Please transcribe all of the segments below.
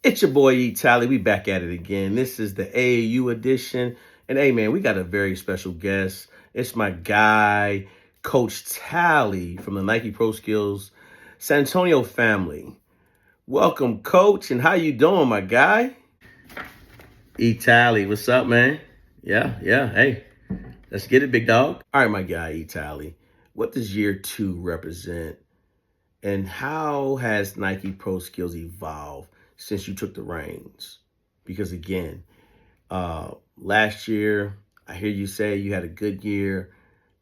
It's your boy E. Talley. We back at it again. This is the AAU edition. And hey, man, we got a very special guest. It's my guy, Coach Talley from the Nike ProSkills San Antonio family. Welcome, Coach. And how you doing, my guy? E. Talley, what's up, man? Yeah. Hey, let's get it, big dog. All right, my guy, E. Talley. What does year 2 represent? And how has Nike ProSkills evolved since you took the reins? Because again, last year, I hear you say you had a good year,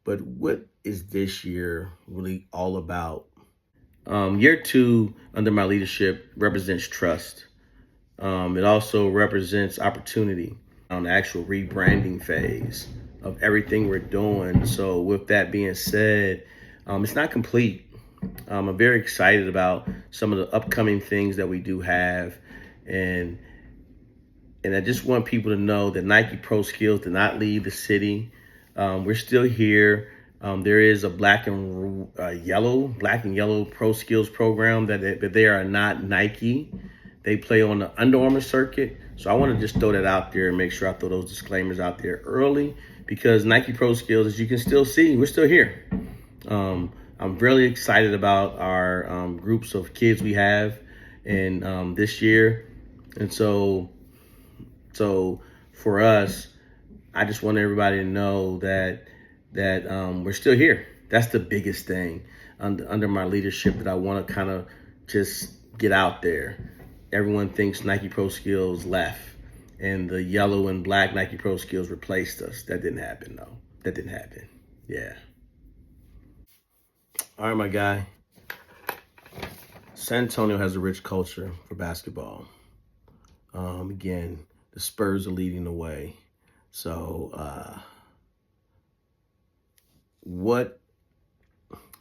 but what is this year really all about? Year 2 under my leadership represents trust. It also represents opportunity on the actual rebranding phase of everything we're doing. So with that being said, it's not complete. I'm very excited about some of the upcoming things that we do have. And I just want people to know that Nike ProSkills did not leave the city. We're still here. There is a black and yellow ProSkills program that they are not Nike. They play on the Under Armour circuit. So I want to just throw that out there and make sure I throw those disclaimers out there early, because Nike ProSkills, as you can still see, we're still here. I'm really excited about our groups of kids we have in this year. And so for us, I just want everybody to know that we're still here. That's the biggest thing under my leadership that I want to kind of just get out there. Everyone thinks Nike ProSkills left and the yellow and black Nike ProSkills replaced us. That didn't happen, though. That didn't happen. Yeah. All right, my guy. San Antonio has a rich culture for basketball. Again, the Spurs are leading the way. So what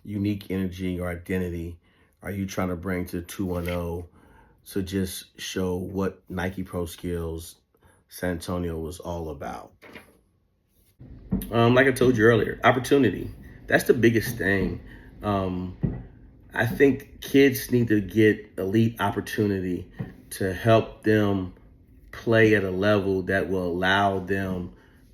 unique energy or identity are you trying to bring to 210 to just show what Nike ProSkills San Antonio was all about? Like I told you earlier, opportunity. That's the biggest thing. I think kids need to get elite opportunity to help them play at a level that will allow them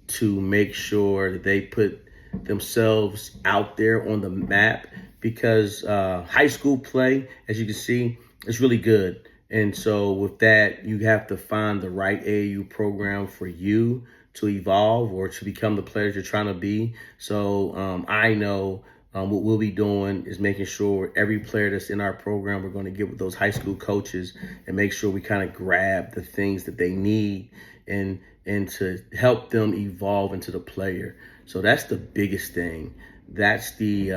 to make sure that they put themselves out there on the map, because high school play, as you can see, is really good. And so with that, you have to find the right AAU program for you to evolve or to become the players you're trying to be. So I know what we'll be doing is making sure every player that's in our program, we're going to get with those high school coaches and make sure we kind of grab the things that they need and to help them evolve into the player. So that's the biggest thing. That's the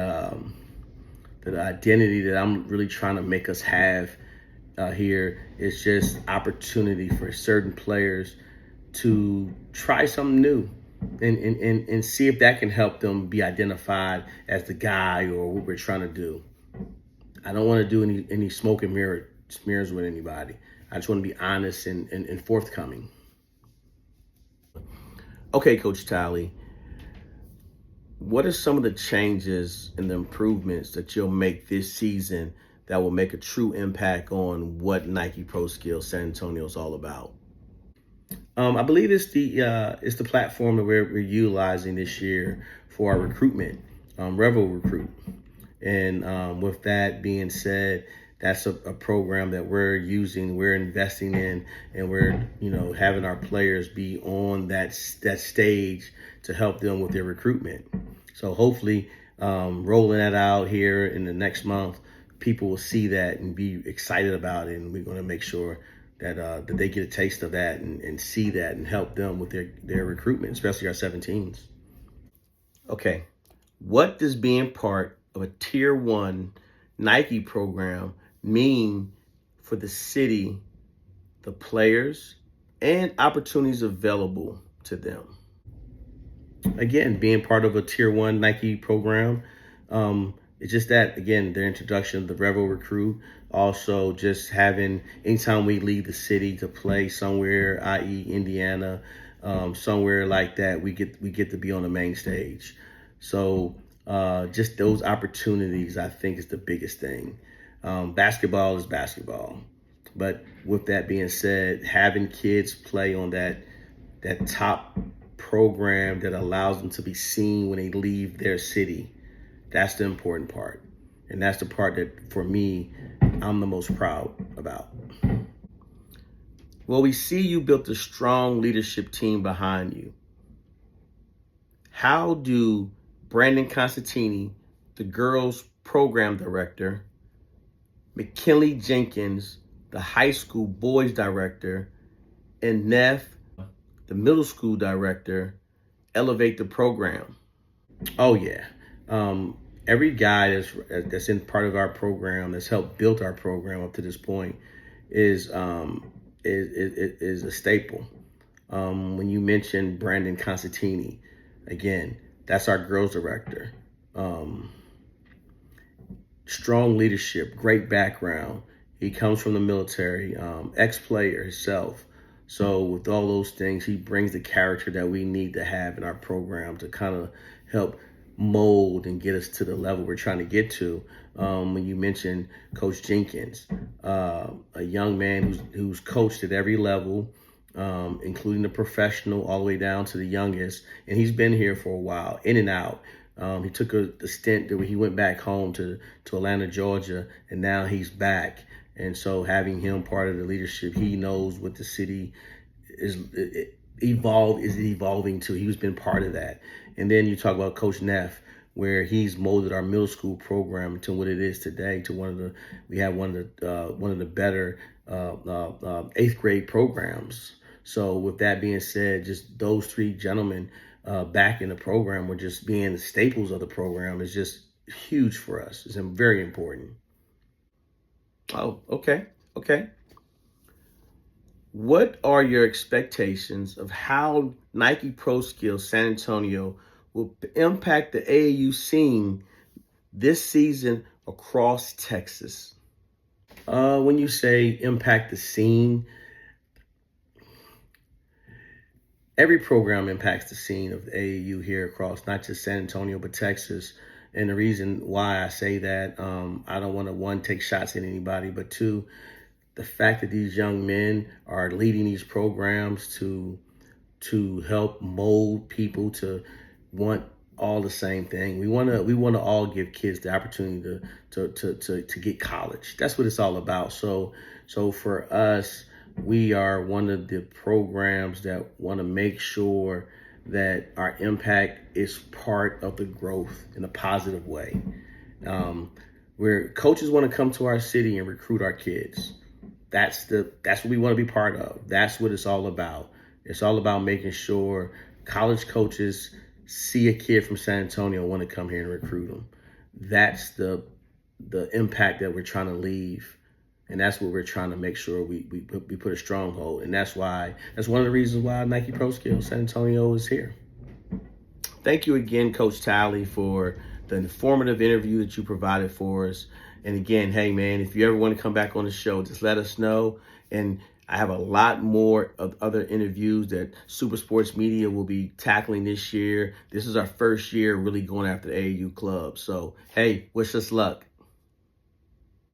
identity that I'm really trying to make us have here. Is just opportunity for certain players to try something new and see if that can help them be identified as the guy or what we're trying to do. I don't want to do any smoke and mirrors with anybody. I just want to be honest and forthcoming. Okay, Coach Talley, what are some of the changes and the improvements that you'll make this season that will make a true impact on what Nike ProSkills San Antonio is all about? I believe it's the platform that we're utilizing this year for our recruitment, Revel Recruit. And with that being said, that's a program that we're using, we're investing in, and we're having our players be on that stage to help them with their recruitment. So hopefully, rolling that out here in the next month, people will see that and be excited about it, and we're going to make sure that they get a taste of that and see that and help them with their recruitment, especially our 17s. Okay, what does being part of a Tier 1 Nike program mean for the city, the players, and opportunities available to them? Again, being part of a Tier 1 Nike program, it's just that, again, their introduction of the Revel Recruit, also just having, anytime we leave the city to play somewhere, i.e. Indiana, somewhere like that, we get to be on the main stage. So just those opportunities, I think, is the biggest thing. Basketball is basketball. But with that being said, having kids play on that top program that allows them to be seen when they leave their city, that's the important part. And that's the part that, for me, I'm the most proud about. Well, we see you built a strong leadership team behind you. How do Brandon Constantini, the girls program director, McKinley Jenkins, the high school boys director, and Neff, the middle school director, elevate the program? Oh yeah. Every guy that's in part of our program, that's helped build our program up to this point, is a staple. When you mentioned Brandon Constantini, again, that's our girls director. Strong leadership, great background. He comes from the military, ex-player himself. So with all those things, he brings the character that we need to have in our program to kind of help mold and get us to the level we're trying to get to. When you mentioned Coach Jenkins, a young man who's coached at every level, including the professional all the way down to the youngest, and he's been here for a while, in and out. He took a stint where he went back home to Atlanta, Georgia, and now he's back. And so having him part of the leadership, he knows what the city is evolving to. He's been part of that. And then you talk about Coach Neff, where he's molded our middle school program to what it is today. To one of the better 8th grade programs. So with that being said, just those three gentlemen back in the program, were just being the staples of the program, is just huge for us. It's very important. Oh, okay. What are your expectations of how Nike ProSkills San Antonio will impact the AAU scene this season across Texas? When you say impact the scene, every program impacts the scene of the AAU here across not just San Antonio, but Texas. And the reason why I say that, I don't want to, one, take shots at anybody, but two, the fact that these young men are leading these programs to help mold people to want all the same thing. We want to all give kids the opportunity to get college. That's what it's all about. So for us, we are one of the programs that want to make sure that our impact is part of the growth in a positive way. Where coaches want to come to our city and recruit our kids. That's what we want to be part of. That's what it's all about. It's all about making sure college coaches see a kid from San Antonio and want to come here and recruit them. That's the impact that we're trying to leave. And that's what we're trying to make sure we put a stronghold. And that's one of the reasons why Nike ProSkills San Antonio is here. Thank you again, Coach Talley, for the informative interview that you provided for us. And again, hey man, if you ever want to come back on the show, just let us know. And I have a lot more of other interviews that Super Sports Media will be tackling this year. This is our first year really going after the AAU club. So, hey, wish us luck.